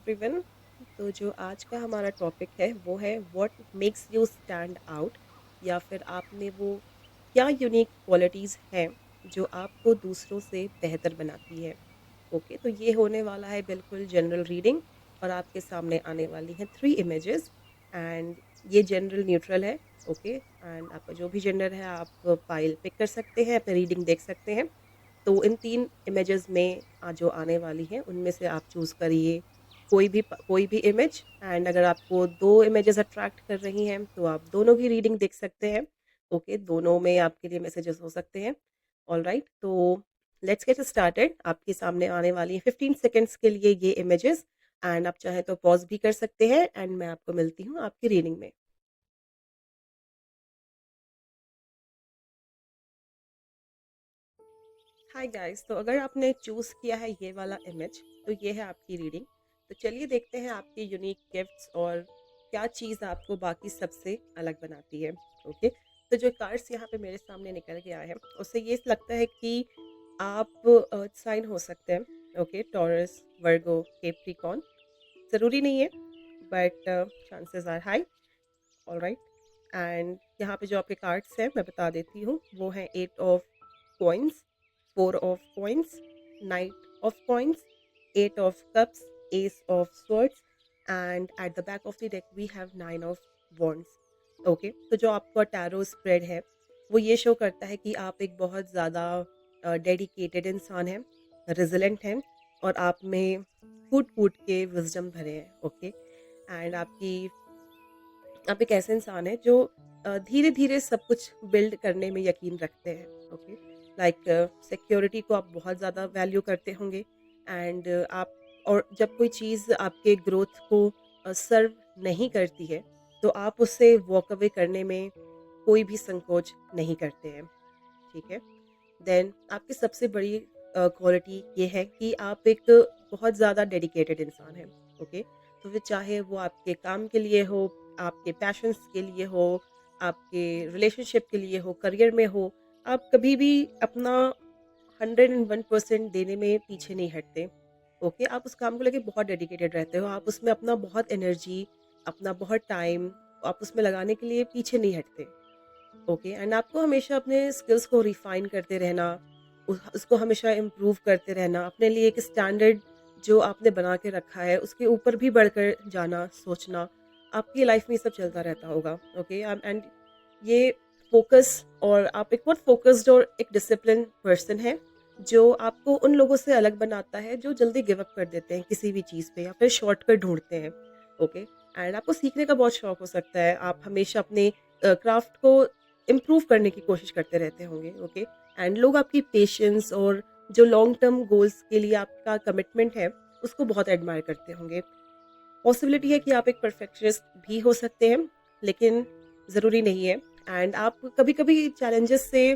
Everyone. तो जो आज का हमारा टॉपिक है वो है what makes you stand out, या फिर आप में वो क्या यूनिक क्वालिटीज़ हैं जो आपको दूसरों से बेहतर बनाती है। ओके, तो ये होने वाला है बिल्कुल जनरल रीडिंग, और आपके सामने आने वाली हैं 3 इमेजेस। एंड ये जनरल न्यूट्रल है। ओके, एंड आपका जो भी जेंडर है आप फाइल पिक कर सकते हैं, अपनी रीडिंग देख सकते हैं। तो इन 3 इमेजेस में जो आने वाली हैं, उनमें से आप चूज़ करिए कोई भी इमेज। एंड अगर आपको 2 इमेजेस अट्रैक्ट कर रही हैं, तो आप दोनों की रीडिंग देख सकते हैं। ओके, दोनों में आपके लिए मैसेजेस हो सकते हैं। ऑलराइट, तो लेट्स गेट स्टार्टेड। आपके सामने आने वाली हैं 15 सेकंड्स के लिए ये इमेजेस। एंड आप चाहें तो पॉज़ भी कर सकते हैं, एंड मैं आपको मिलती हूँ आपकी रीडिंग में। हाय गाइस, तो अगर आपने चूज़ किया है ये वाला इमेज, तो ये है आपकी रीडिंग। तो चलिए देखते हैं आपके यूनिक गिफ्ट्स और क्या चीज़ आपको बाकी सबसे अलग बनाती है। ओके, तो जो कार्ड्स यहाँ पे मेरे सामने निकल के आए हैं, उससे ये लगता है कि आप अर्थ साइन हो सकते हैं। Okay, Taurus, Virgo, Capricorn. ज़रूरी नहीं है, but chances are high. Alright, and यहाँ पे जो आपके कार्ड्स हैं मैं बता देती हूँ, वो हैं 8 of coins, 4 of coins, knight of coins, 8 of cups, ace of swords, and at the back of the deck we have 9 of wands. Okay, तो जो आपका टैरो स्प्रेड है वो ये शो करता है कि आप एक बहुत ज़्यादा डेडिकेटेड इंसान हैं, रेजिलेंट हैं, और आप में कूट कूट के विजडम भरे हैं। ओके, एंड आप एक ऐसे इंसान हैं जो धीरे धीरे सब कुछ बिल्ड करने में यकीन रखते हैं। ओके, लाइक सिक्योरिटी को आप बहुत ज़्यादा वैल्यू करते होंगे। एंड आप, और जब कोई चीज़ आपके ग्रोथ को सर्व नहीं करती है, तो आप उससे वॉक अवे करने में कोई भी संकोच नहीं करते हैं। ठीक है, देन आपकी सबसे बड़ी क्वालिटी ये है कि आप एक बहुत ज़्यादा डेडिकेटेड इंसान हैं। ओके, तो फिर चाहे वो आपके काम के लिए हो, आपके पैशंस के लिए हो, आपके रिलेशनशिप के लिए हो, करियर में हो, आप कभी भी अपना 101% देने में पीछे नहीं हटते। ओके, आप उस काम को लेके बहुत डेडिकेटेड रहते हो, आप उसमें अपना बहुत एनर्जी, अपना बहुत टाइम आप उसमें लगाने के लिए पीछे नहीं हटते। ओके, एंड आपको हमेशा अपने स्किल्स को रिफाइन करते रहना, उसको हमेशा इम्प्रूव करते रहना, अपने लिए एक स्टैंडर्ड जो आपने बना के रखा है उसके ऊपर भी बढ़कर जाना, सोचना, आपकी लाइफ में ये सब चलता रहता होगा। ओके, एंड ये फोकस, और आप एक बहुत फोकस्ड और एक डिसिप्लिन पर्सन है, जो आपको उन लोगों से अलग बनाता है जो जल्दी गिव अप कर देते हैं किसी भी चीज़ पे, या फिर शॉर्टकट ढूंढते हैं। ओके, एंड आपको सीखने का बहुत शौक हो सकता है, आप हमेशा अपने क्राफ्ट को इम्प्रूव करने की कोशिश करते रहते होंगे। ओके, एंड लोग आपकी पेशेंस और जो लॉन्ग टर्म गोल्स के लिए आपका कमिटमेंट है उसको बहुत एडमायर करते होंगे। पॉसिबिलिटी है कि आप एक परफेक्शनिस्ट भी हो सकते हैं, लेकिन ज़रूरी नहीं है। एंड आप कभी-कभी चैलेंजेस से,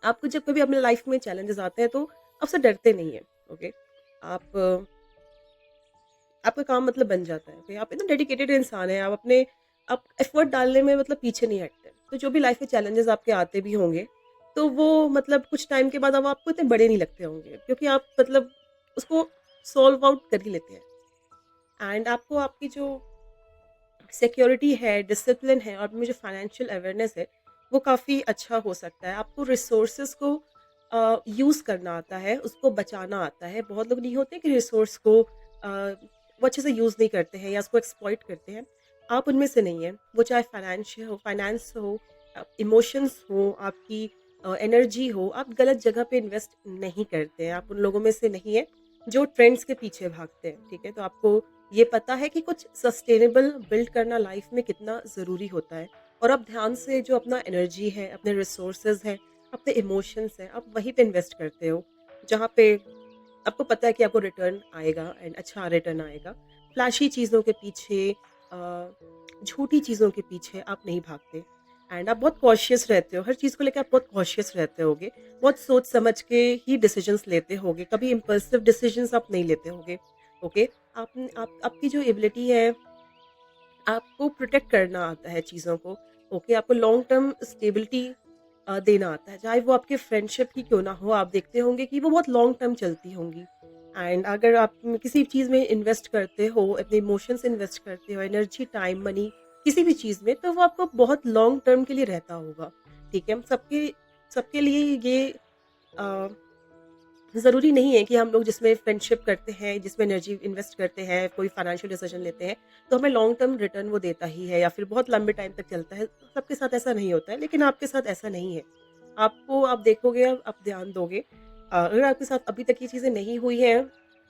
आपको जब कभी अपने लाइफ में चैलेंजेस आते हैं, तो आपसे डरते नहीं हैं। ओके, आप आपका काम मतलब बन जाता है। ओके, आप इतना डेडिकेटेड इंसान हैं, आप एफर्ट डालने में मतलब पीछे नहीं हटते। तो जो भी लाइफ में चैलेंजेस आपके आते भी होंगे, तो वो मतलब कुछ टाइम के बाद अब आपको इतने बड़े नहीं लगते होंगे, क्योंकि आप मतलब उसको सॉल्व आउट कर ही लेते हैं। एंड आपको आपकी जो सिक्योरिटी है, डिसिप्लिन है, और में जो फाइनेंशियल अवेयरनेस है, वो काफ़ी अच्छा हो सकता है। आपको रिसोर्सेज़ को यूज़ करना आता है, उसको बचाना आता है। बहुत लोग नहीं होते कि रिसोर्स को वो अच्छे से यूज़ नहीं करते हैं या उसको एक्सप्लॉइट करते हैं। आप उनमें से नहीं हैं। वो चाहे फाइनेंस हो, इमोशंस हो, आपकी एनर्जी हो, आप गलत जगह पे इन्वेस्ट नहीं करते हैं। आप उन लोगों में से नहीं हैं जो ट्रेंड्स के पीछे भागते हैं। ठीक है? तो आपको ये पता है कि कुछ सस्टेनेबल बिल्ड करना लाइफ में कितना ज़रूरी होता है, और आप ध्यान से जो अपना एनर्जी है, अपने रिसोर्सेज हैं, अपने इमोशंस हैं, आप वहीं पे इन्वेस्ट करते हो, जहाँ पे आपको पता है कि आपको रिटर्न आएगा, एंड अच्छा रिटर्न आएगा। फ्लैशी चीज़ों के पीछे, झूठी चीज़ों के पीछे आप नहीं भागते। एंड आप बहुत कॉशियस रहते हो, हर चीज़ को लेकर आप बहुत कॉशियस रहते होगे, बहुत सोच समझ के ही डिसीजंस लेते होगे, कभी इम्पल्सिव डिसीजंस आप नहीं लेते होगे। ओके, आपकी जो एबिलिटी है, आपको प्रोटेक्ट करना आता है चीज़ों को। ओके, आपको लॉन्ग टर्म स्टेबिलिटी देना आता है, चाहे वो आपके फ्रेंडशिप ही क्यों ना हो, आप देखते होंगे कि वो बहुत लॉन्ग टर्म चलती होंगी। एंड अगर आप किसी चीज़ में इन्वेस्ट करते हो, अपने इमोशंस इन्वेस्ट करते हो, एनर्जी, टाइम, मनी किसी भी चीज़ में, तो वो आपको बहुत लॉन्ग टर्म के लिए रहता होगा, ठीक है? सबके सबके लिए ये अ, ज़रूरी नहीं है कि हम लोग जिसमें फ्रेंडशिप करते हैं, जिसमें एनर्जी इन्वेस्ट करते हैं, कोई फाइनेंशियल डिसीजन लेते हैं, तो हमें लॉन्ग टर्म रिटर्न वो देता ही है या फिर बहुत लंबे टाइम तक चलता है। सबके साथ ऐसा नहीं होता है, लेकिन आपके साथ ऐसा नहीं है। आपको आप देखोगे, आप ध्यान दोगे, अगर आपके साथ अभी तक ये चीज़ें नहीं हुई हैं,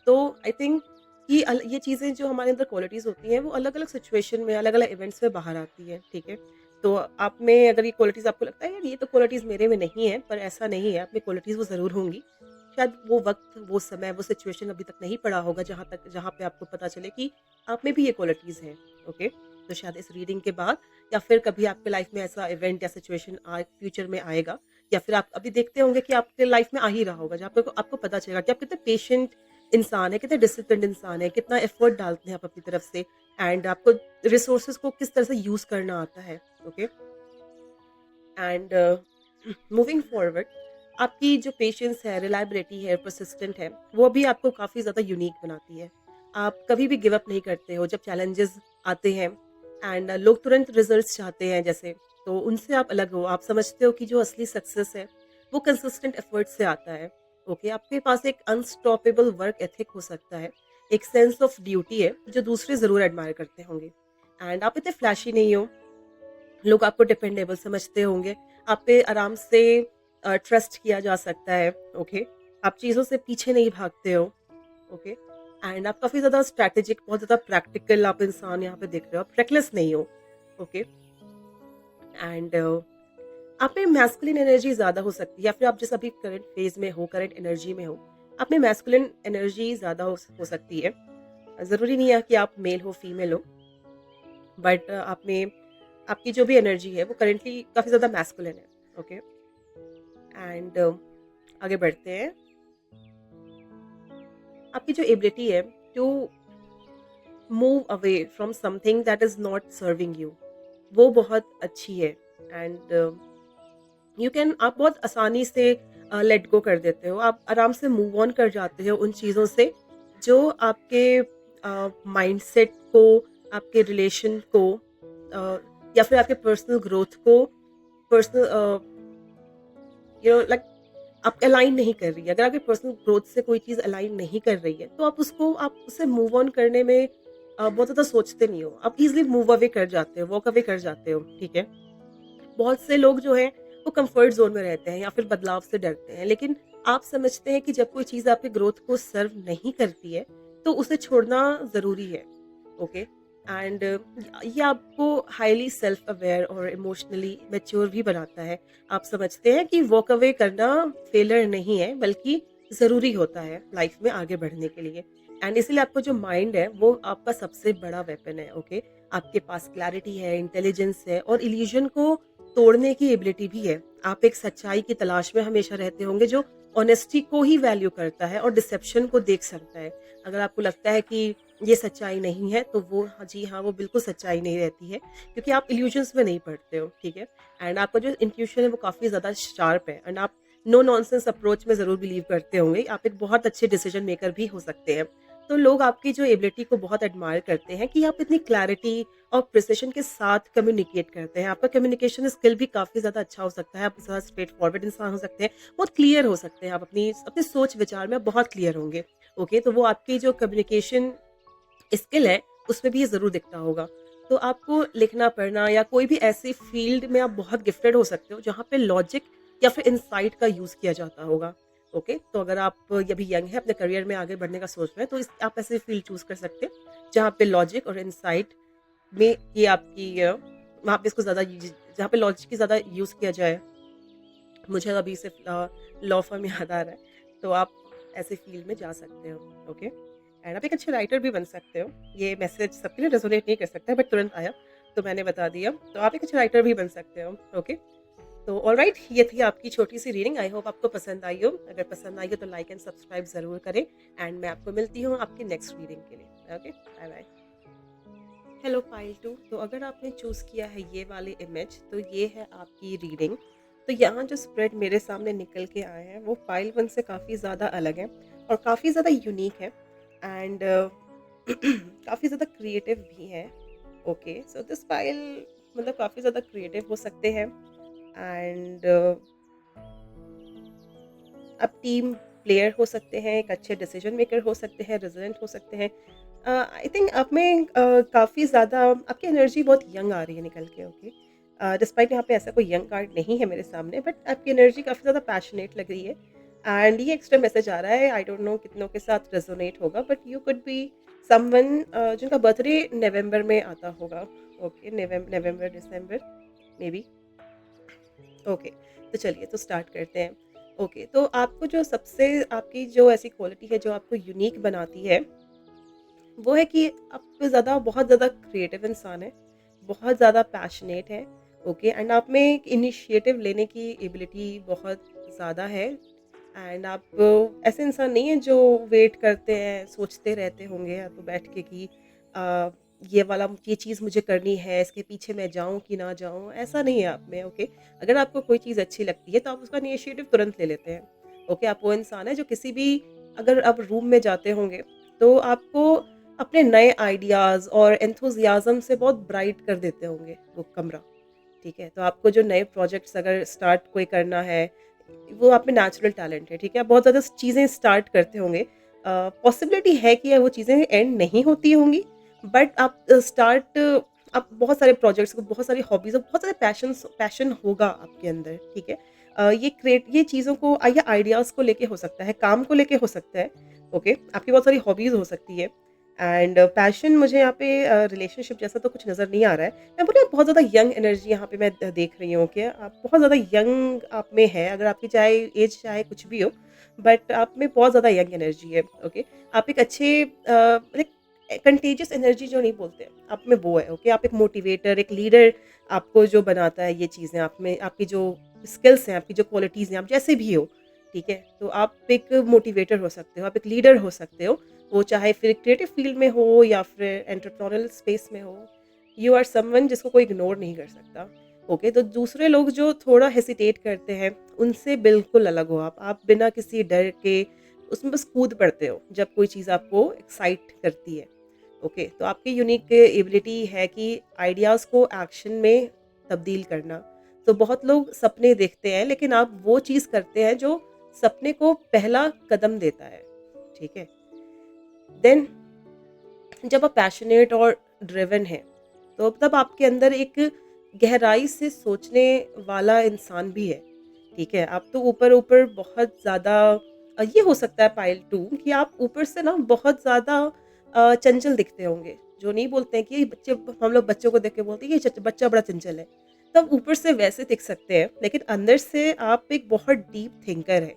तो आई थिंक कि ये चीज़ें जो हमारे अंदर क्वालिटीज़ होती हैं, वो अलग-अलग सिचुएशन में, अलग-अलग इवेंट्स में बाहर आती हैं, ठीक है? तो आप में अगर ये क्वालिटीज़ आपको लगता है यार ये तो क्वालिटीज़ मेरे में नहीं है, पर ऐसा नहीं है, आप में क्वालिटीज़ वो ज़रूर होंगी। शायद वो वक़्त, वो समय, वो सिचुएशन अभी तक नहीं पड़ा होगा जहाँ पे आपको पता चले कि आप में भी ये क्वालिटीज़ हैं, ओके? तो शायद इस रीडिंग के बाद या फिर कभी आपके लाइफ़ में ऐसा इवेंट या सिचुएशन फ्यूचर में आएगा, या फिर आप अभी देखते होंगे कि आपके लाइफ़ में आ ही रहा होगा, जहाँ पे आपको आपको पता चलेगा कि आप कितने पेशेंट इंसान हैं, कितने डिसिप्लिन्ड इंसान हैं, कितना एफ़र्ट डालते हैं आप अपनी तरफ से, एंड आपको रिसोर्सेज़ को किस तरह से यूज़ करना आता है, ओके? एंड मूविंग फॉरवर्ड, आपकी जो पेशेंस है, रिलायबिलिटी है, परसिस्टेंट है, वो भी आपको काफ़ी ज़्यादा यूनिक बनाती है। आप कभी भी गिव अप नहीं करते हो जब चैलेंजेस आते हैं, एंड लोग तुरंत रिजल्ट्स चाहते हैं जैसे, तो उनसे आप अलग हो। आप समझते हो कि जो असली सक्सेस है वो कंसिस्टेंट एफर्ट से आता है, ओके? आपके पास एक अनस्टॉपेबल वर्क एथिक हो सकता है, एक सेंस ऑफ ड्यूटी है जो दूसरे ज़रूर एडमायर करते होंगे, एंड आप इतने फ्लैशी नहीं हो, लोग आपको डिपेंडेबल समझते होंगे, आप पे आराम से ट्रस्ट किया जा सकता है, ओके? आप चीज़ों से पीछे नहीं भागते हो, ओके? एंड आप काफ़ी ज़्यादा स्ट्रैटेजिक, बहुत ज़्यादा प्रैक्टिकल आप इंसान यहाँ पे दिख रहे हो, आप रेकलेस नहीं हो, ओके? एंड आप में मैस्कुलिन एनर्जी ज़्यादा हो सकती है, या फिर आप जिस अभी करंट फेज़ में हो, करंट एनर्जी में हो, आप में मैस्कुलिन एनर्जी ज़्यादा हो सकती है। ज़रूरी नहीं है कि आप मेल हो, फीमेल हो, बट आप में आपकी जो भी एनर्जी है वो करंटली काफ़ी ज़्यादा मैस्कुलिन है, ओके? एंड आगे बढ़ते हैं। आपकी जो एबिलिटी है to move away from something that is not serving you, वो बहुत अच्छी है, एंड यू कैन आप बहुत आसानी से लेट गो कर देते हो, आप आराम से मूव ऑन कर जाते हो उन चीज़ों से जो आपके माइंडसेट को, आपके रिलेशन को, अ, या फिर आपके पर्सनल ग्रोथ को, पर्सनल लाइक आप अलाइन नहीं कर रही है। अगर आपकी पर्सनल ग्रोथ से कोई चीज़ अलाइन नहीं कर रही है, तो आप उससे मूव ऑन करने में बहुत ज़्यादा सोचते नहीं हो। आप ईज़िली मूव अवे कर जाते हो, वॉक अवे कर जाते हो, ठीक है? बहुत से लोग जो हैं, वो कम्फर्ट ज़ोन में रहते हैं या फिर बदलाव से डरते हैं। लेकिन आप समझते हैं कि जब कोई चीज़ आपकी ग्रोथ को सर्व नहीं करती है, तो उसे छोड़ना ज़रूरी है, ओके? एंड ये आपको हाइली सेल्फ अवेयर और इमोशनली मैच्योर भी बनाता है। आप समझते हैं कि वॉक अवे करना फेलियर नहीं है, बल्कि ज़रूरी होता है लाइफ में आगे बढ़ने के लिए। एंड इसीलिए आपका जो माइंड है, वो आपका सबसे बड़ा वेपन है, ओके? आपके पास क्लैरिटी है, इंटेलिजेंस है और इल्यूजन को तोड़ने की एबिलिटी भी है। आप एक सच्चाई की तलाश में हमेशा रहते होंगे जो ऑनेस्टी को ही वैल्यू करता है और डिसेप्शन को देख सकता है। अगर आपको लगता है कि ये सच्चाई नहीं है, तो वो हाँ जी हाँ, वो बिल्कुल सच्चाई नहीं रहती है, क्योंकि आप इल्यूजन्स में नहीं पड़ते हो, ठीक है? एंड आपका जो इंट्यूशन है वो काफ़ी ज़्यादा शार्प है, एंड आप नो नॉनसेंस अप्रोच में ज़रूर बिलीव करते होंगे। आप एक बहुत अच्छे डिसीजन मेकर भी हो सकते हैं। तो लोग आपकी जो एबिलिटी को बहुत एडमायर करते हैं कि आप इतनी क्लैरिटी और प्रिसिशन के साथ कम्युनिकेट करते हैं। आपका कम्युनिकेशन स्किल भी काफ़ी ज़्यादा अच्छा हो सकता है, आप ज़्यादा स्ट्रेट फॉरवर्ड इंसान हो सकते हैं, बहुत क्लियर हो सकते हैं, आप अपनी अपने सोच विचार में आप बहुत क्लियर होंगे, ओके? तो वो आपकी जो कम्युनिकेशन स्किल है, उसमें भी ये ज़रूर दिखता होगा। तो आपको लिखना, पढ़ना या कोई भी ऐसी फ़ील्ड में आप बहुत गिफ्टेड हो सकते हो, जहाँ पे लॉजिक या फिर इनसाइट का यूज़ किया जाता होगा, ओके? तो अगर आप अभी यंग हैं, अपने करियर में आगे बढ़ने का सोच रहे हैं, तो इस आप ऐसी फ़ील्ड चूज़ कर सकते हैं, जहाँ पे लॉजिक और इनसाइट में ये आपकी वहाँ पे इसको ज़्यादा जहाँ पे लॉजिक की ज़्यादा यूज़ किया जाए। मुझे अभी सिर्फ़ लॉ फ़र्म याद आ रहा है, तो आप ऐसे फ़ील्ड में जा सकते हो, ओके? एंड आप एक अच्छे राइटर भी बन सकते हो। ये मैसेज सबके लिए रेज़ोनेट नहीं कर सकता, बट तुरंत आया, तो मैंने बता दिया। तो आप एक अच्छे राइटर भी बन सकते हो, ओके? तो ऑलराइट, ये थी आपकी छोटी-सी रीडिंग। आई होप आपको पसंद आई हो। अगर पसंद आई हो तो लाइक एंड सब्सक्राइब ज़रूर करें, एंड मैं आपको मिलती हूँ आपकी नेक्स्ट रीडिंग के लिए, ओके? बाय-बाय। हेलो पाइल 2, तो अगर आपने चूज़ किया है ये वाली इमेज, तो ये है आपकी रीडिंग। तो यहाँ जो स्प्रेड मेरे सामने निकल के आए हैं, वो पाइल 1 से काफ़ी ज़्यादा अलग है। और काफ़ी ज़्यादा यूनिक है एंड काफ़ी ज़्यादा क्रिएटिव भी है। ओके, सो दिस पाइल मतलब काफ़ी ज़्यादा क्रिएटिव हो सकते हैं एंड आप टीम प्लेयर हो सकते हैं, एक अच्छे डिसीजन मेकर हो सकते हैं, रेज़िलेंट हो सकते हैं। आई थिंक आप में काफ़ी ज़्यादा आपकी एनर्जी बहुत यंग आ रही है निकल के। ओके, डिस्पाइट यहाँ पे ऐसा कोई यंग कार्ड नहीं है मेरे सामने, बट आपकी एनर्जी काफ़ी ज़्यादा पैशनेट लग रही है एंड ये एक्स्ट्रा मैसेज आ रहा है। आई डोंट नो कितनों के साथ रेजोनेट होगा, but you could be someone जिनका बर्थडे नवंबर में आता होगा। Okay, November December may be. Okay, तो चलिए तो स्टार्ट करते हैं। ओके, तो आपको जो सबसे आपकी जो ऐसी क्वालिटी है जो आपको यूनिक बनाती है, वो है कि आप ज़्यादा बहुत ज़्यादा क्रिएटिव इंसान हैं, बहुत ज़्यादा पैशनेट हैं। ओके, एंड आप में एक इनिशिएटिव लेने की एबिलिटी बहुत ज़्यादा है एंड आप ऐसे इंसान नहीं हैं जो वेट करते हैं, सोचते रहते होंगे या तो बैठ के कि अ, ये चीज़ मुझे करनी है, इसके पीछे मैं जाऊँ कि ना जाऊँ, ऐसा नहीं है आप में। ओके, अगर आपको कोई चीज़ अच्छी लगती है तो आप उसका इनिशिएटिव तुरंत ले लेते हैं। ओके, आप वो इंसान हैं जो किसी भी अगर आप रूम में जाते होंगे तो आपको अपने नए आइडियाज़ और एंथुसियाज़्म से बहुत ब्राइट कर देते होंगे वो कमरा। ठीक है? तो आपको जो नए प्रोजेक्ट्स अगर स्टार्ट कोई करना है, वो आप में नेचुरल टैलेंट है, ठीक है? आप बहुत ज़्यादा चीज़ें स्टार्ट करते होंगे। पॉसिबिलिटी है कि वो चीज़ें एंड नहीं होती होंगी, बट आप आप बहुत सारे प्रोजेक्ट्स को, बहुत सारी हॉबीज़ और बहुत सारे पैशन होगा आपके अंदर, ठीक है? ये चीज़ों को ये आइडियाज़ को लेके हो सकता है, काम को लेके हो सकता है, ओके? आपकी बहुत सारी हॉबीज़ हो सकती है एंड पैशन मुझे यहाँ पे रिलेशनशिप जैसा तो कुछ नज़र नहीं आ रहा है। मैं बोलूँ बहुत ज़्यादा यंग एनर्जी यहाँ पे मैं देख रही हूँ कि आप बहुत ज़्यादा यंग आप में है, अगर आपकी चाहे एज चाहे कुछ भी हो, बट आप में बहुत ज़्यादा यंग एनर्जी है। ओके, आप एक अच्छे लाइक कंटेजियस एनर्जी जो नहीं बोलते, आप में वो है। ओके, आप एक मोटिवेटर, एक लीडर आपको जो बनाता है ये चीज़ें आप में, आपकी जो स्किल्स हैं, आपकी जो क्वालिटीज़ हैं, आप जैसे भी हो, ठीक है? तो आप एक मोटिवेटर हो सकते हो, आप एक लीडर हो सकते हो। वो चाहे फिर क्रिएटिव फील्ड में हो या फिर एंटरप्रेन्योरियल स्पेस में हो, यू आर समवन जिसको कोई इग्नोर नहीं कर सकता। ओके, तो दूसरे लोग जो थोड़ा हेसिटेट करते हैं, उनसे बिल्कुल अलग हो आप। आप बिना किसी डर के उसमें बस कूद पड़ते हो, जब कोई चीज़ आपको एक्साइट करती है। ओके, तो आपकी यूनिक एबिलिटी है कि आइडियाज़ को एक्शन में तब्दील करना। तो बहुत लोग सपने देखते हैं, लेकिन आप वो चीज़ करते हैं जो सपने को पहला कदम देता है, ठीक है? देन जब आप पैशनेट और ड्रिवन हैं, तो तब आपके अंदर एक गहराई से सोचने वाला इंसान भी है, ठीक है? आप तो ऊपर-ऊपर बहुत ज़्यादा ये हो सकता है पाइल 2 कि आप ऊपर से ना बहुत ज़्यादा चंचल दिखते होंगे। जो नहीं बोलते हैं कि ये बच्चे, हम लोग बच्चों को देख के बोलते हैं, "ये बच्चा बड़ा चंचल है।" तो आप ऊपर से वैसे दिख सकते हैं, लेकिन अंदर से आप एक बहुत डीप थिंकर हैं,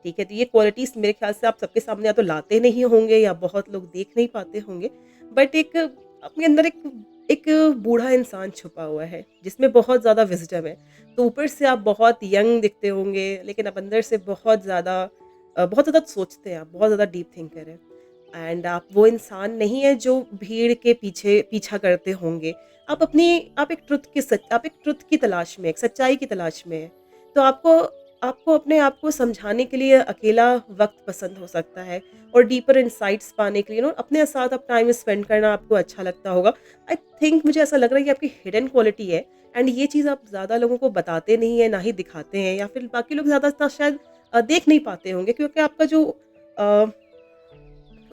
ठीक है? तो ये क्वालिटीज़ मेरे ख़्याल से आप सबके सामने या तो लाते नहीं होंगे या बहुत लोग देख नहीं पाते होंगे। बट एक अपने अंदर एक एक बूढ़ा इंसान छुपा हुआ है, जिसमें बहुत ज़्यादा विज़डम है। तो ऊपर से आप बहुत यंग दिखते होंगे, लेकिन आप अंदर से बहुत ज़्यादा सोचते हैं, आप बहुत ज़्यादा डीप थिंकर हैं। एंड आप वो इंसान नहीं है जो भीड़ के पीछे पीछा करते होंगे। आप एक ट्रुथ की तलाश में, एक सच्चाई की तलाश में हैं। तो आपको आपको अपने आप को समझाने के लिए अकेला वक़्त पसंद हो सकता है और डीपर इनसाइट्स पाने के लिए अपने साथ अब टाइम स्पेंड करना आपको अच्छा लगता होगा। आई थिंक मुझे ऐसा लग रहा है कि आपकी हिडन क्वालिटी है एंड ये चीज़ आप ज़्यादा लोगों को बताते नहीं हैं, ना ही दिखाते हैं या फिर बाकी लोग ज़्यादातर शायद देख नहीं पाते होंगे, क्योंकि आपका जो अ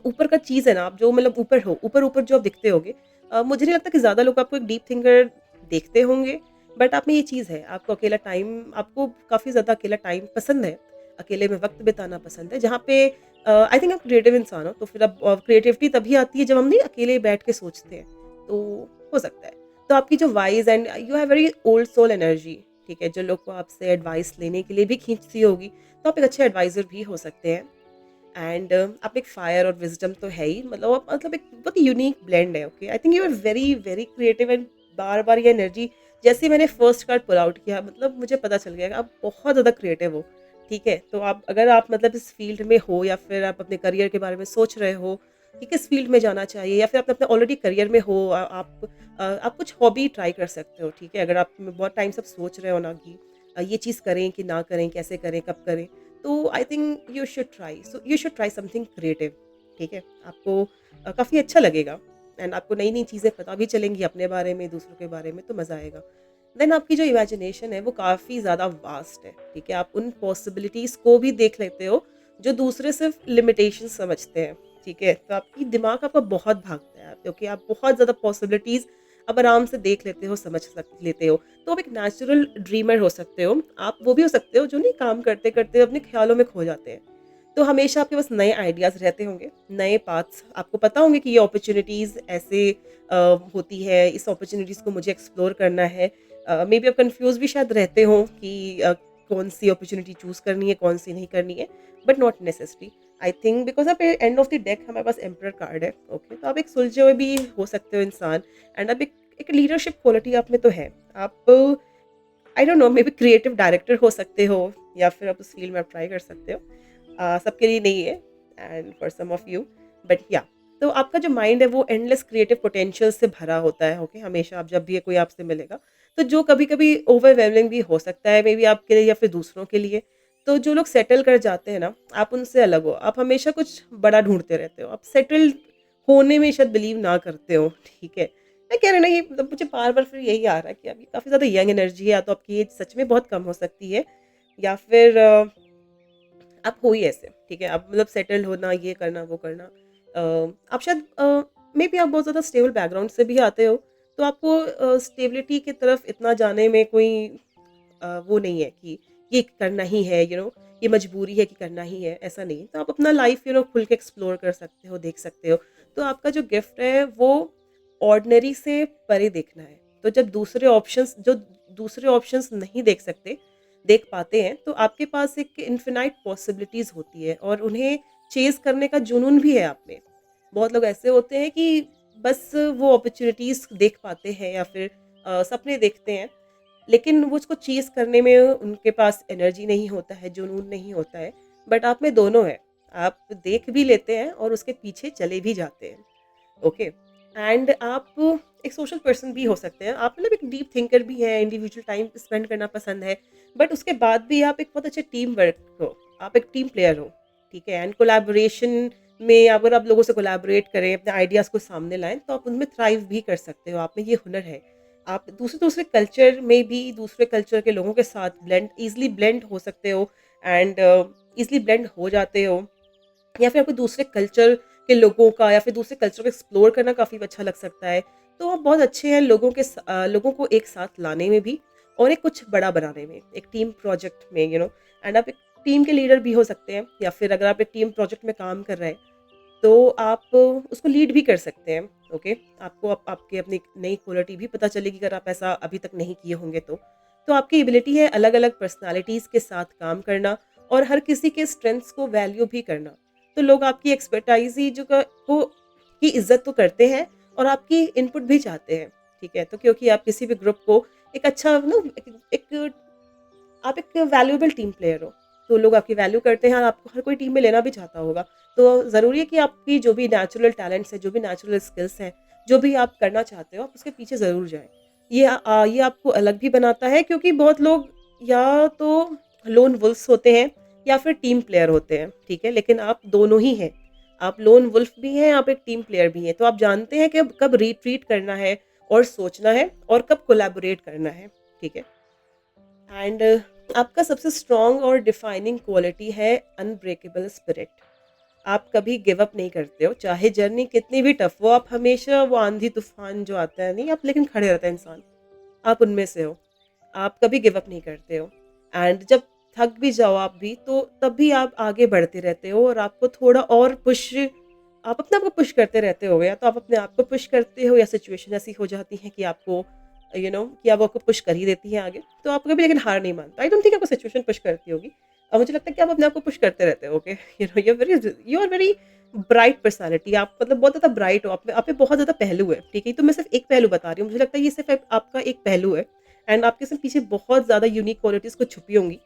ऊपर का चीज़ है ना, आप जो मतलब ऊपर हो, ऊपर-ऊपर जो आप दिखते होगे, मुझे नहीं लगता कि ज़्यादा लोग आपको एक डीप थिंकर देखते होंगे, बट आप में ये चीज़ है, आपको काफ़ी ज़्यादा अकेला टाइम पसंद है, अकेले में वक़्त बिताना पसंद है, जहाँ पे आई थिंक आप क्रिएटिव इंसान हो, तो फिर अब क्रिएटिविटी तभी आती है जब हम नहीं अकेले बैठ के सोचते हैं, तो हो सकता है। तो आपकी जो wise and you have very old soul energy, ठीक है? जो लोग को आपसे एडवाइस लेने के लिए भी खींचती होगी, तो आप एक अच्छे एडवाइज़र भी हो सकते हैं। एंड आप एक फायर और विजडम तो है ही, मतलब मतलब एक बहुत यूनिक ब्लेंड है। Okay, I think you are very very creative and बार बार ये एनर्जी, जैसे ही मैंने फर्स्ट कार्ड पुल आउट किया, मतलब मुझे पता चल गया कि आप बहुत ज़्यादा क्रिएटिव हो। ठीक है, तो आप अगर आप मतलब इस फील्ड में हो या फिर आप अपने करियर के बारे में सोच रहे हो कि किस फील्ड में जाना चाहिए, या फिर आप अपने ऑलरेडी करियर में हो, आप कुछ हॉबी ट्राई कर सकते हो। ठीक है, अगर आप बहुत टाइम से आप सोच रहे हो ना कि ये चीज़ करें कि ना करें, कैसे करें, कब करें, तो आई think you should try something creative. ठीक है? आपको काफ़ी अच्छा लगेगा एंड आपको नई-नई चीज़ें पता भी चलेंगी अपने बारे में, दूसरों के बारे में, तो मज़ा आएगा। देन आपकी जो इमेजिनेशन है वो काफ़ी ज़्यादा वास्ट है, ठीक है? आप उन पॉसिबिलिटीज़ को भी देख लेते हो, जो दूसरे सिर्फ़ लिमिटेशंस समझते हैं, ठीक है? तो आपकी दिमाग आपका बहुत भागता है क्योंकि आप बहुत ज़्यादा पॉसिबिलिटीज़ अब आराम से देख लेते हो, समझ सक लेते हो। तो आप एक नेचुरल ड्रीमर हो सकते हो। आप वो भी हो सकते हो जो नहीं काम करते-करते अपने ख़्यालों में खो जाते हैं। तो हमेशा आपके पास नए आइडियाज़ रहते होंगे, नए पाथ्स आपको पता होंगे कि ये अपॉर्च्युनिटीज़ ऐसे अ, होती है, इस अपॉर्च्युनिटीज़ को मुझे एक्सप्लोर करना है। मेबी आप कन्फ्यूज़ भी शायद रहते हो कि कौन-सी अपॉर्च्युनिटी चूज़ करनी है, कौन-सी नहीं करनी है, but not necessary. I think because आप एंड ऑफ द डेक हमारे पास एम्परर कार्ड है, ओके? तो आप एक सुलझे हुए भी हो सकते हो इंसान एंड आप एक लीडरशिप क्वालिटी आप में तो है। आप I don't know, may be creative director हो सकते हो या फिर आप उस फील्ड में आप ट्राई कर सकते हो। सबके लिए नहीं है and for some of you, but या तो आपका जो माइंड है वो एंडलेस क्रिएटिव पोटेंशियल से भरा होता है, ओके? हमेशा आप जब भी ये कोई आपसे मिलेगा, तो जो कभी-कभी ओवरवेलमिंग भी हो सकता है मे बी आपके लिए या फिर दूसरों के लिए। तो जो लोग सेटल कर जाते हैं ना, आप उनसे अलग हो। आप हमेशा कुछ बड़ा ढूँढते रहते हो। आप सेटल्ड होने में शायद बिलीव ना करते हो, ठीक है? मैं कह रही हूँ ना, ये मतलब मुझे बार-बार फिर यही आ रहा है कि अभी काफ़ी ज़्यादा यंग एनर्जी है, या तो आपकी एज सच में बहुत कम हो सकती है या फिर आप हो ही ऐसे, ठीक है? आप मतलब सेटल्ड होना, ये करना, वो करना। आप शायद मेबी आप बहुत ज़्यादा स्टेबल बैकग्राउंड से भी आते हो, तो आपको स्टेबिलिटी की तरफ इतना जाने में कोई वो नहीं है कि ये करना ही है, ये मजबूरी है कि करना ही है, ऐसा नहीं। तो आप अपना लाइफ खुल के एक्सप्लोर कर सकते हो, देख सकते हो। तो आपका जो गिफ्ट है वो ऑर्डिनरी से परे देखना है। तो जब दूसरे ऑप्शंस नहीं देख पाते हैं, तो आपके पास एक इन्फिनाइट पॉसिबिलिटीज़ होती है और उन्हें चेज़ करने का जुनून भी है आप में। बहुत लोग ऐसे होते हैं कि बस वो अपॉर्च्युनिटीज़ देख पाते हैं या फिर सपने देखते हैं, लेकिन वो उसको चेज़ करने में उनके पास एनर्जी नहीं होता है, जुनून नहीं होता है। बट आप में दोनों है। आप देख भी लेते हैं और उसके पीछे चले भी जाते हैं। ओके। एंड आप एक सोशल पर्सन भी हो सकते हैं। आप मतलब एक डीप थिंकर भी हैं, इंडिविजुअल टाइम स्पेंड करना पसंद है। बट उसके बाद भी आप एक बहुत अच्छे टीम वर्क हो, आप एक टीम प्लेयर हो, ठीक है? एंड कोलैबोरेशन में अगर आप लोगों से कोलैबोरेट करें, अपने आइडियाज़ को सामने लाएँ, तो आप उनमें थ्राइव भी कर सकते हो, आप में ये हुनर है। आप दूसरे-दूसरे कल्चर में भी दूसरे कल्चर के लोगों के साथ ब्लेंड हो सकते हो एंड ईज़िली ब्लेंड हो जाते हो। या फिर आपको दूसरे कल्चर के लोगों का या फिर दूसरे कल्चर को एक्सप्लोर करना काफ़ी अच्छा लग सकता है। तो आप बहुत अच्छे हैं लोगों को एक साथ लाने में भी और एक कुछ बड़ा बनाने में, एक टीम प्रोजेक्ट में, एंड आप एक टीम के लीडर भी हो सकते हैं या फिर अगर आप एक टीम प्रोजेक्ट में काम कर रहे हैं, तो आप उसको लीड भी कर सकते हैं, ओके? आपको आपकी अपनी एक नई क्वालिटी भी पता चलेगी अगर आप ऐसा अभी तक नहीं किए होंगे तो। तो आपकी एबिलिटी है अलग-अलग पर्सनैलिटीज़ के साथ काम करना और हर किसी के स्ट्रेंथ्स को वैल्यू भी करना। तो लोग आपकी एक्सपर्टाइज़ ही जो क को की इज़्ज़त तो करते हैं और आपकी इनपुट भी चाहते हैं, ठीक है? तो क्योंकि आप किसी भी ग्रुप को एक अच्छा ना एक एक आप एक वैल्यूएबल टीम प्लेयर हो, तो लोग आपकी वैल्यू करते हैं और आपको हर कोई टीम में लेना भी चाहता होगा। तो ज़रूरी है कि आपकी जो भी नेचुरल टैलेंट्स हैं, जो भी नेचुरल स्किल्स हैं, जो भी आप करना चाहते हो, आप उसके पीछे ज़रूर जाएँ। ये आपको अलग भी बनाता है क्योंकि बहुत लोग या तो लोन वुल्फ्स होते हैं या फिर टीम प्लेयर होते हैं, ठीक है? लेकिन आप दोनों ही हैं। आप लोन वुल्फ भी हैं, आप एक टीम प्लेयर भी हैं। तो आप जानते हैं कि अब कब रिट्रीट करना है और सोचना है और कब कोलैबोरेट करना है, ठीक है? एंड आपका सबसे स्ट्रॉन्ग और डिफाइनिंग क्वालिटी है अनब्रेकेबल स्पिरिट। आप कभी गिव अप नहीं करते हो, चाहे जर्नी कितनी भी टफ हो, आप हमेशा वो आंधी तूफान जो आता है नहीं, आप लेकिन खड़े रहता है इंसान, आप उनमें से हो। आप कभी गिव अप नहीं करते हो एंड जब थक भी जाओ आप भी, तो तब भी आप आगे बढ़ते रहते हो और आपको थोड़ा और पुश आप अपने आप को पुश करते रहते हो, या तो आप अपने आप को पुश करते हो या सिचुएशन ऐसी हो जाती है कि आपको कि अब आपको पुश कर ही देती है आगे, तो आप कभी लेकिन हार नहीं मानते। आई डोंट थिंक आपको सिचुएशन पुश करती होगी। मुझे लगता है कि आप अपने आप को पुश करते रहते हो, okay? You are very bright personality. आप मतलब बहुत ज़्यादा ब्राइट हो, आप में बहुत ज़्यादा पहलू है, ठीक है? तो मैं सिर्फ एक पहलू बता रही हूँ, मुझे लगता है ये सिर्फ आपका एक पहलू है एंड आपके सिर्फ पीछे बहुत ज़्यादा यूनिक क्वालिटीज़ कुछ छुपी होंगी।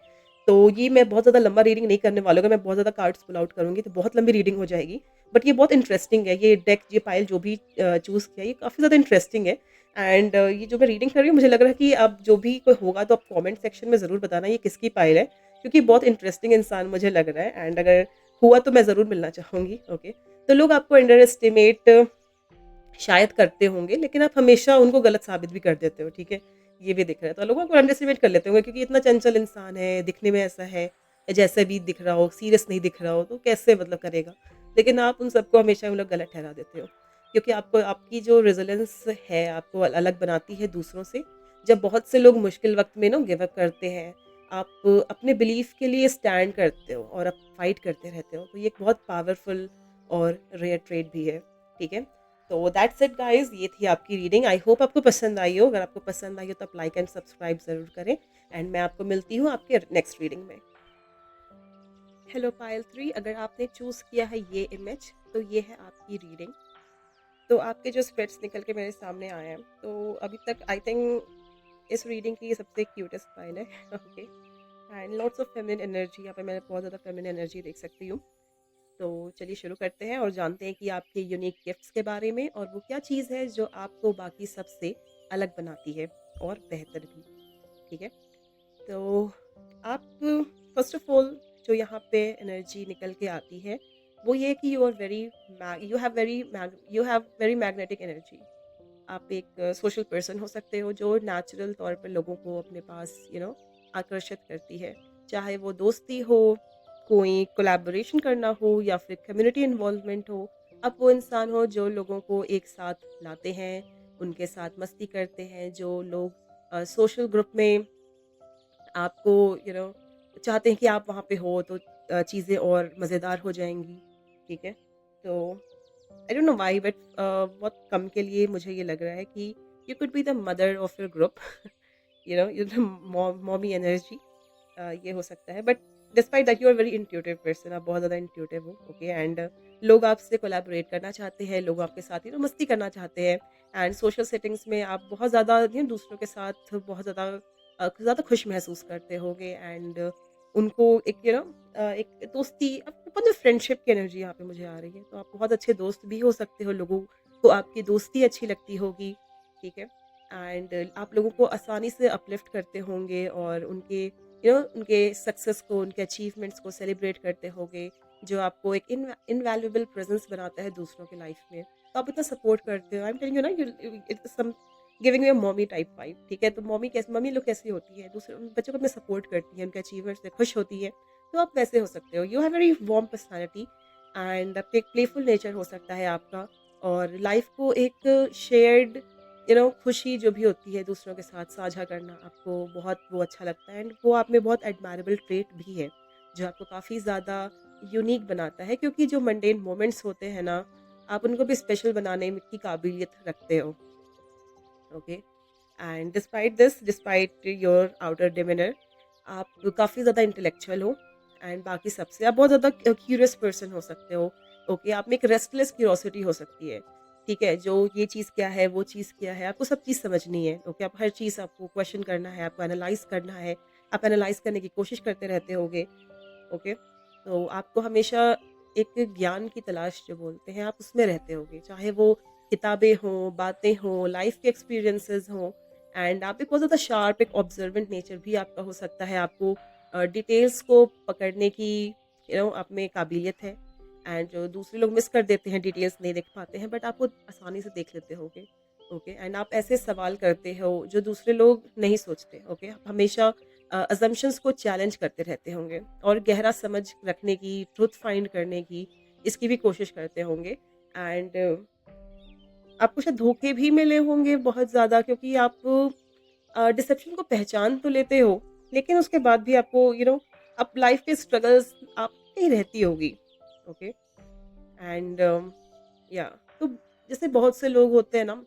तो ये मैं बहुत ज़्यादा लंबा रीडिंग नहीं करने वाला हूँ, अगर मैं बहुत ज़्यादा कार्ड्स पुल आउट करूँगी तो बहुत लंबी रीडिंग हो जाएगी। बट ये बहुत इंटरेस्टिंग है, ये डेक, ये पाइल जो भी चूज़ किया, ये काफ़ी ज़्यादा इंटरेस्टिंग है एंड ये जो मैं रीडिंग कर रही हूँ, मुझे लग रहा है कि अब जो भी कोई होगा तो आप कमेंट सेक्शन में ज़रूर बताना ये किसकी पाइल है, क्योंकि बहुत इंटरेस्टिंग इंसान मुझे लग रहा है, एंड अगर हुआ तो मैं ज़रूर मिलना चाहूँगी। ओके, तो लोग आपको अंडर एस्टिमेट शायद करते होंगे, लेकिन आप हमेशा उनको गलत साबित भी कर देते हो, ठीक है? ये भी दिख रहा है। तो लोग आपको अंडर एस्टिमेट कर लेते होंगे क्योंकि इतना चंचल इंसान है, दिखने में ऐसा है, या जैसे भी दिख रहा हो, सीरियस नहीं दिख रहा हो, तो कैसे मतलब करेगा? लेकिन आप उन सबको हमेशा वो लोग गलत ठहरा देते हो। क्योंकि आपको आपकी जो रेज़िलेंस है, आपको अलग बनाती है दूसरों से। जब बहुत से लोग मुश्किल वक़्त में ना गिव अप करते हैं, आप अपने बिलीफ के लिए स्टैंड करते हो और आप फाइट करते रहते हो। तो ये एक बहुत पावरफुल और रेयर ट्रेट भी है, ठीक है? तो दैट्स इट गाइस, ये थी आपकी रीडिंग। आई होप आपको पसंद आई हो। अगर आपको पसंद आई हो तो आप लाइक एंड सब्सक्राइब ज़रूर करें, एंड मैं आपको मिलती हूँ आपके नेक्स्ट रीडिंग में। हेलो पायल 3, अगर आपने चूज़ किया है ये इमेज, तो ये है आपकी रीडिंग। तो आपके जो स्प्रेड्स निकल के मेरे सामने आए हैं, तो अभी तक आई थिंक इस रीडिंग की ये सबसे क्यूटेस्ट पायल है। Okay, and lots of feminine energy, यहाँ पे मैं बहुत ज़्यादा फेमिनिन एनर्जी देख सकती हूँ। तो चलिए शुरू करते हैं और जानते हैं कि आपके यूनिक गिफ्ट्स के बारे में, और वो क्या चीज़ है जो आपको बाकी सबसे अलग बनाती है और बेहतर भी, ठीक है? तो आप फर्स्ट ऑफ ऑल जो यहाँ पे एनर्जी निकल के आती है, वो ये है कि you have very magnetic energy. आप एक सोशल पर्सन हो सकते हो जो नेचुरल तौर पर लोगों को अपने पास आकर्षित करती है। चाहे वो दोस्ती हो, कोई कोलैबोरेशन करना हो, या फिर कम्युनिटी इन्वॉल्वमेंट हो। आप वो इंसान हो जो लोगों को एक साथ लाते हैं, उनके साथ मस्ती करते हैं। जो लोग सोशल ग्रुप में आपको चाहते हैं कि आप वहाँ पे हो, तो चीज़ें और मज़ेदार हो जाएँगी, ठीक है? तो I don't know why, but बहुत कम के लिए मुझे ये लग रहा है कि you could be the mother of your group. You know mommy energy, ये हो सकता है। But despite that you are very intuitive person, आप बहुत ज़्यादा इंट्यूटिव हो। ओके, एंड लोग आपसे कोलैबोरेट करना चाहते हैं, लोग आपके साथ मस्ती करना चाहते हैं, एंड सोशल सेटिंग्स में आप बहुत ज़्यादा दूसरों के साथ बहुत ज़्यादा ज़्यादा खुश महसूस करते होगे, एंड उनको एक एक दोस्ती, मतलब फ्रेंडशिप की एनर्जी यहाँ पे मुझे आ रही है। तो आप बहुत अच्छे दोस्त भी हो सकते हो, लोगों को आपकी दोस्ती अच्छी लगती होगी, ठीक है? एंड आप लोगों को आसानी से अपलिफ्ट करते होंगे, और उनके उनके सक्सेस को, उनके अचीवमेंट्स को सेलिब्रेट करते होंगे, जो आपको एक इनवैल्यूएबल प्रेजेंस बनाता है दूसरों की लाइफ में। तो आप इतना सपोर्ट करते हो। आई एम टेलिंग यू ना, you giving you a mommy type vibe, ठीक है? तो मम्मी लोग कैसी होती है, दूसरे उन बच्चों को अपने सपोर्ट करती हैं, उनके अचीवमेंट्स से खुश होती है। तो आप वैसे हो सकते हो। You have very warm personality, and आप एक प्लेफुल नेचर हो सकता है आपका, और लाइफ को एक शेयर्ड खुशी जो भी होती है दूसरों के साथ साझा करना, आपको बहुत वो अच्छा लगता है, एंड वो आप में बहुत एडमायरेबल ट्रेट भी है, जो आपको काफ़ी ज़्यादा यूनिक बनाता है। क्योंकि जो मंडेन मोमेंट्स होते हैं ना, आप उनको भी स्पेशल बनाने की काबिलियत रखते हो। Okay, and despite your outer demeanour, आप काफ़ी ज़्यादा इंटेलेक्चुअल हो, एंड बाकी सबसे आप बहुत ज़्यादा क्यूरियस पर्सन हो सकते हो। ओके, आप में एक रेस्टलेस क्यूरोसिटी हो सकती है, ठीक है? जो ये चीज़ क्या है, वो चीज़ क्या है, आपको सब चीज़ समझनी है। ओके, आप हर चीज़ आपको क्वेश्चन करना है, आपको एनालाइज करना है, आप एनालाइज करने की कोशिश करते रहते होगे। ओके, तो आपको हमेशा एक ज्ञान की तलाश जो बोलते हैं, आप उसमें रहते होगे, चाहे वो किताबें हों, बातें हों, लाइफ के एक्सपीरियंसेस हों, एंड आप एक बहुत ज़्यादा शार्प, एक ऑब्जर्वेंट नेचर भी आपका हो सकता है। आपको डिटेल्स को पकड़ने की आप में काबिलियत है, एंड जो दूसरे लोग मिस कर देते हैं, डिटेल्स नहीं देख पाते हैं, बट आप वो आसानी से देख लेते होगे। ओके, एंड आप ऐसे सवाल करते हो जो दूसरे लोग नहीं सोचते। ओके, आप हमेशा अजम्पशंस को चैलेंज करते रहते होंगे, और गहरा समझ रखने की, ट्रुथ फाइंड करने की, इसकी भी कोशिश करते होंगे। एंड आपको शायद धोखे भी मिले होंगे बहुत ज़्यादा, क्योंकि आप डिसेप्शन को पहचान तो लेते हो, लेकिन उसके बाद भी आपको आप लाइफ के स्ट्रगल्स आप ही रहती होगी। ओके, एंड या तो जैसे बहुत से लोग होते हैं ना,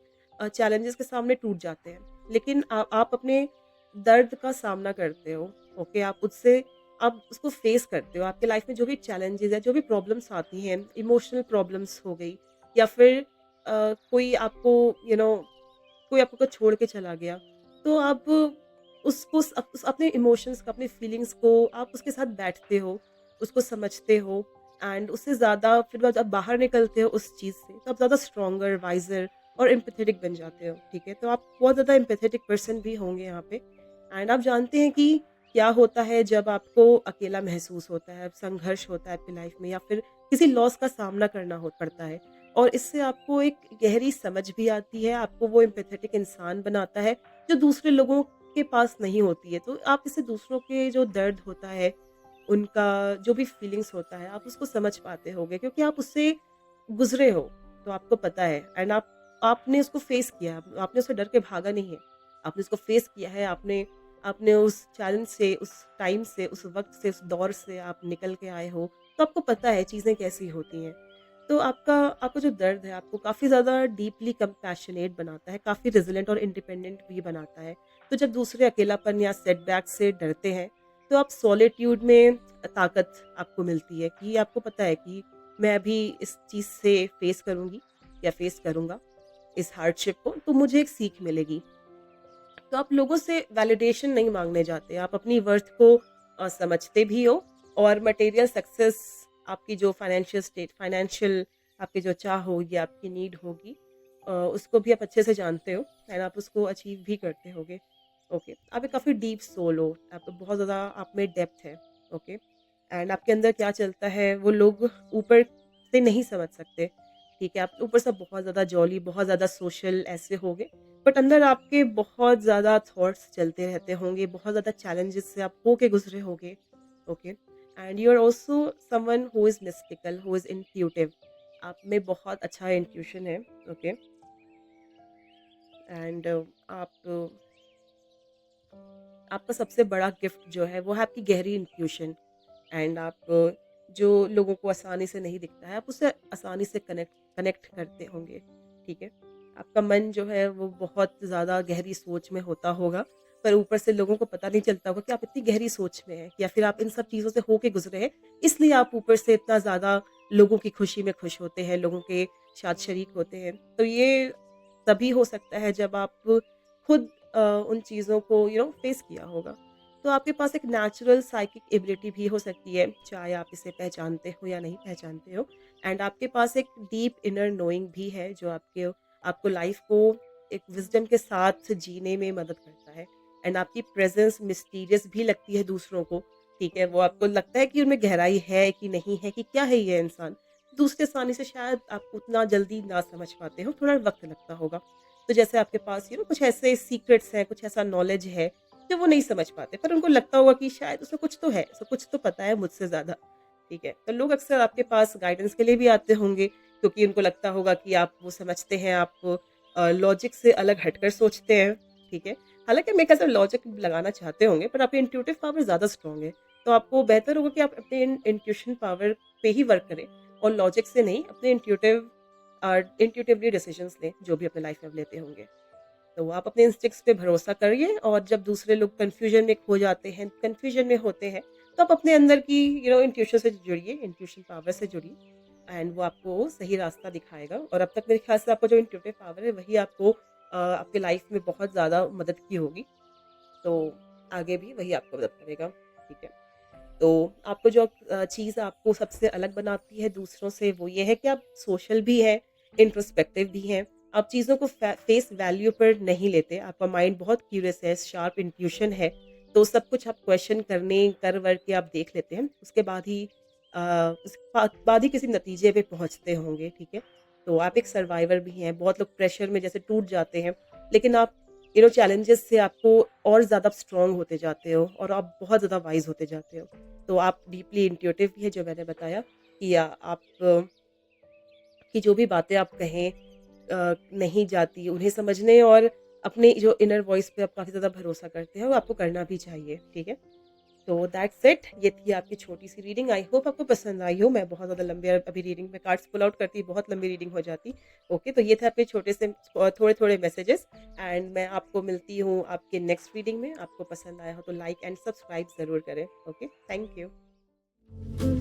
चैलेंजेस के सामने टूट जाते हैं, लेकिन आप अपने दर्द का सामना करते हो। ओके, आप उसको फेस करते हो। आपके लाइफ में जो भी चैलेंजेस है, जो भी प्रॉब्लम्स आती हैं, इमोशनल प्रॉब्लम्स हो गई, या फिर कोई आपको यू नो कोई आपको छोड़ के चला गया, तो आप उसको अपने इमोशंस का, अपने फीलिंग्स को आप उसके साथ बैठते हो, उसको समझते हो, एंड उससे ज़्यादा फिर जब आप बाहर निकलते हो उस चीज़ से, तो आप ज़्यादा स्ट्रॉन्गर, वाइज़र और एम्पैथेटिक बन जाते हो, ठीक है? तो आप बहुत ज़्यादा एम्पैथेटिक पर्सन भी होंगे यहाँ पे, एंड आप जानते हैं कि क्या होता है जब आपको अकेला महसूस होता है, संघर्ष होता है आपकी लाइफ में या फिर किसी लॉस का सामना करना हो पड़ता है और इससे आपको एक गहरी समझ भी आती है, आपको वो एम्पैथेटिक इंसान बनाता है, जो दूसरे लोगों के पास नहीं होती है। तो आप इससे दूसरों के जो दर्द होता है, उनका जो भी फीलिंग्स होता है, आप उसको समझ पाते होंगे क्योंकि आप उससे गुज़रे हो, तो आपको पता है एंड आपने उसको फेस किया है, आपने उससे डर के भागा नहीं है। आपने उसको फेस किया है, आपने आपने उस चैलेंज से, उस टाइम से, उस वक़्त से, उस दौर से आप निकल के आए हो, तो आपको पता है चीज़ें कैसी होती हैं। तो आपका जो दर्द है, आपको काफ़ी ज़्यादा डीपली कंपैशनेट बनाता है, काफ़ी रेज़िलेंट और इंडिपेंडेंट भी बनाता है। तो जब दूसरे अकेलापन या सेटबैक से डरते हैं, तो आप सॉलिट्यूड में ताकत आपको मिलती है कि आपको पता है कि मैं अभी इस चीज़ से फेस करूँगी या फेस करूँगा, इस हार्डशिप को, तो मुझे एक सीख मिलेगी। तो आप लोगों से वैलिडेशन नहीं माँगने जाते, आप अपनी वर्थ को समझते भी हो और मटेरियल सक्सेस आपकी जो फाइनेंशियल आपकी जो चाह होगी, आपकी नीड होगी उसको भी आप अच्छे से जानते हो एंड आप उसको अचीव भी करते होगे। ओके, आप एक काफ़ी डीप सोल हो, आप बहुत ज़्यादा आप में डेप्थ है। ओके, एंड आपके अंदर क्या चलता है वो लोग ऊपर से नहीं समझ सकते। ठीक है, आप ऊपर से बहुत ज़्यादा जॉली, बहुत ज़्यादा सोशल ऐसे होगे बट अंदर आपके बहुत ज़्यादा थॉट्स चलते रहते होंगे, बहुत ज़्यादा चैलेंजेस से आप होके गुज़रे होंगे, okay? And you are also someone who is mystical, who is intuitive. आप में बहुत अच्छा इंट्यूशन है, ओके? एंड आपका सबसे बड़ा गिफ्ट जो है वो है आपकी गहरी इंट्यूशन एंड आप जो लोगों को आसानी से नहीं दिखता है, आप उससे आसानी से कनेक्ट कनेक्ट करते होंगे, ठीक है? आपका मन जो है वो बहुत ज़्यादा गहरी सोच में होता होगा, पर ऊपर से लोगों को पता नहीं चलता होगा कि आप इतनी गहरी सोच में हैं या फिर आप इन सब चीज़ों से होके गुज़रे हैं, इसलिए आप ऊपर से इतना ज़्यादा लोगों की खुशी में खुश होते हैं, लोगों के साथ शरीक होते हैं। तो ये तभी हो सकता है जब आप खुद उन चीज़ों को फेस किया होगा। तो आपके पास एक नेचुरल साइकिक एबिलिटी भी हो सकती है, चाहे आप इसे पहचानते हो या नहीं पहचानते हो। एंड आपके पास एक डीप इनर नोइंग भी है जो आपको लाइफ को एक विज़डम के साथ जीने में मदद करता है। एंड आपकी प्रेज़ेंस मिस्टीरियस भी लगती है दूसरों को, ठीक है? वो आपको लगता है कि उनमें गहराई है कि नहीं है, कि क्या है ये इंसान? दूसरे आसानी से शायद आप उतना जल्दी ना समझ पाते हो, थोड़ा वक़्त लगता होगा। तो जैसे आपके पास कुछ ऐसे सीक्रेट्स हैं, कुछ ऐसा नॉलेज है जो वो नहीं समझ पाते, पर उनको लगता होगा कि शायद उसे कुछ तो है, उसे कुछ तो पता है मुझसे ज़्यादा, ठीक है? तो लोग अक्सर आपके पास गाइडेंस के लिए भी आते होंगे क्योंकि उनको लगता होगा कि आप वो समझते हैं, आप लॉजिक से अलग हटकर सोचते हैं, ठीक है? हालाँकि मेरे ख़्याल से लॉजिक लगाना चाहते होंगे पर आपकी इंट्यूटिव पावर ज़्यादा स्ट्रॉन्ग है, तो आपको बेहतर होगा कि आप अपने इन इंट्यूशन पावर पे ही वर्क करें और लॉजिक से नहीं, अपने इंट्यूटिवली डिसीजंस लें, जो भी अपने लाइफ में आप लेते होंगे। तो आप अपने इंस्टिंक्ट्स पे भरोसा करिए और जब दूसरे लोग कन्फ्यूजन में खो जाते हैं, कन्फ्यूजन में होते हैं, तो आप अपने अंदर की इंट्यूशन से जुड़िए, इंट्यूशन पावर से जुड़िए एंड वो आपको सही रास्ता दिखाएगा और अब तक मेरे ख्याल से आपको जो इंट्यूटिव पावर है वही आपको आपके लाइफ में बहुत ज़्यादा मदद की होगी। तो आगे भी वही आपको मदद करेगा, ठीक है? तो आपको जो चीज़ आपको सबसे अलग बनाती है दूसरों से वो ये है कि आप सोशल भी हैं, इंट्रोस्पेक्टिव भी हैं। आप चीज़ों को फेस वैल्यू पर नहीं लेते। आपका माइंड बहुत क्यूरियस है, शार्प इंट्यूशन है। तो सब कुछ आप क्वेश्चन कर वर के आप देख लेते हैं। उसके बाद ही बाद ही किसी नतीजे पे पहुँचते होंगे, ठीक है? तो आप एक सर्वाइवर भी हैं। बहुत लोग प्रेशर में जैसे टूट जाते हैं, लेकिन आप चैलेंजेस से आपको और ज़्यादा स्ट्रॉन्ग होते जाते हो और आप बहुत ज़्यादा वाइज़ होते जाते हो। तो आप डीपली इंट्यूटिव भी है जो मैंने बताया कि आप की जो भी बातें आप कहें नहीं जाती उन्हें समझने और अपने जो इनर वॉइस पे आप काफ़ी ज़्यादा भरोसा करते हैं और आपको करना भी चाहिए, ठीक है? तो दैट्स इट, ये थी आपकी छोटी-सी रीडिंग। आई होप आपको पसंद आई हो। मैं बहुत ज़्यादा लंबी अभी रीडिंग में कार्ड्स पुल आउट करती, बहुत लंबी रीडिंग हो जाती। ओके, तो ये थे आपके छोटे से थोड़े-थोड़े मैसेजेस एंड मैं आपको मिलती हूँ आपके नेक्स्ट रीडिंग में। आपको पसंद आया हो तो लाइक एंड सब्सक्राइब ज़रूर करें। Okay, thank you.